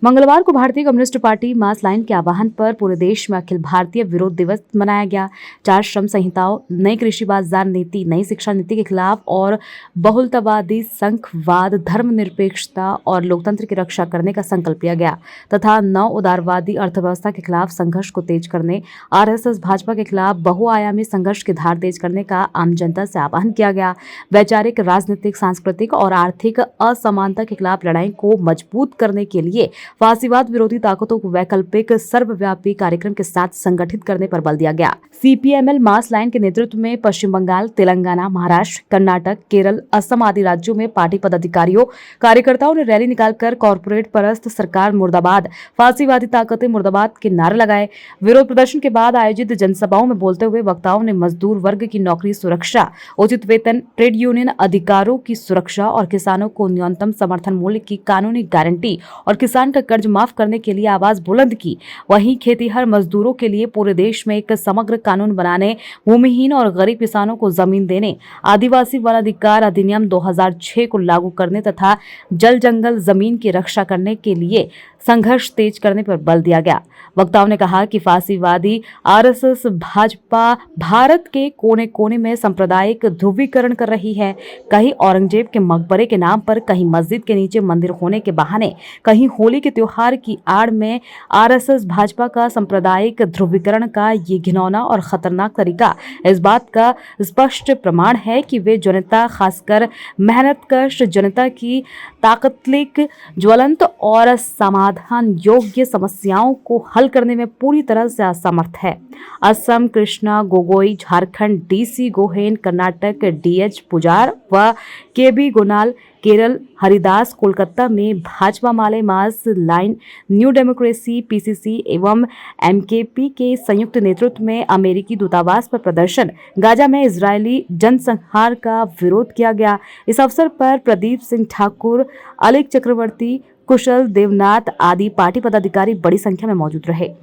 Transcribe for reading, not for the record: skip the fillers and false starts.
मंगलवार को भारतीय कम्युनिस्ट पार्टी मास लाइन के आह्वान पर पूरे देश में अखिल भारतीय विरोध दिवस मनाया गया। 4 श्रम संहिताओं, नई कृषि बाजार नीति, नई शिक्षा नीति के खिलाफ और बहुलतावादी संघवाद, धर्मनिरपेक्षता और लोकतंत्र की रक्षा करने का संकल्प लिया गया तथा नव उदारवादी अर्थव्यवस्था के खिलाफ संघर्ष को तेज करने, आरएसएस भाजपा के खिलाफ बहुआयामी संघर्ष की धार तेज करने का आम जनता से आह्वान किया गया। वैचारिक, राजनीतिक, सांस्कृतिक और आर्थिक असमानता के खिलाफ लड़ाई को मजबूत करने के लिए फासीवाद विरोधी ताकतों को वैकल्पिक सर्वव्यापी कार्यक्रम के साथ संगठित करने पर बल दिया गया। सीपीएमएल मास लाइन के नेतृत्व में पश्चिम बंगाल, तेलंगाना, महाराष्ट्र, कर्नाटक, केरल, असम आदि राज्यों में पार्टी पदाधिकारियों, कार्यकर्ताओं ने रैली निकालकर कॉर्पोरेट परस्त सरकार मुर्दाबाद, फासीवादी ताकतें मुर्दाबाद के नारे लगाए। विरोध प्रदर्शन के बाद आयोजित जनसभाओं में बोलते हुए वक्ताओं ने मजदूर वर्ग की नौकरी सुरक्षा, उचित वेतन, ट्रेड यूनियन अधिकारों की सुरक्षा और किसानों को न्यूनतम समर्थन मूल्य की कानूनी गारंटी और किसान का कर्ज माफ करने के लिए आवाज बुलंद की। वहीं खेतीहर मजदूरों के लिए पूरे देश में एक समग्र कानून बनाने, भूमिहीन और गरीब किसानों को जमीन देने, आदिवासी वन अधिकार अधिनियम 2006 को लागू करने तथा जल जंगल जमीन की रक्षा करने के लिए संघर्ष तेज करने पर बल दिया गया। वक्ताओं ने कहा कि फासीवादी आरएसएस भाजपा भारत के कोने कोने में सांप्रदायिक ध्रुवीकरण कर रही है। कहीं औरंगजेब के मकबरे के नाम पर, कहीं मस्जिद के नीचे मंदिर होने के बहाने, कहीं होली के त्योहार की आड़ में आरएसएस भाजपा का सांप्रदायिक ध्रुवीकरण का ये घिनौना और खतरनाक तरीका इस बात का स्पष्ट प्रमाण है कि वे जनता, खासकर मेहनतकश जनता की ताकतलिक, ज्वलंत और समाधान योग्य समस्याओं को हल करने में पूरी तरह से असमर्थ है। असम कृष्णा गोगोई, झारखंड डीसी गोहेन, कर्नाटक डीएच पुजार व केबी गोनाल, केरल हरिदास, कोलकाता में भाजपा माले mass line, new democracy PCC एवं एमकेपी के संयुक्त नेतृत्व में अमेरिकी दूतावास पर प्रदर्शन, गाजा में इजरायली जनसंहार का विरोध किया गया। इस अवसर पर प्रदीप सिंह ठाकुर, अलिक चक्रवर्ती, कुशल देवनाथ आदि पार्टी पदाधिकारी बड़ी संख्या में मौजूद रहे।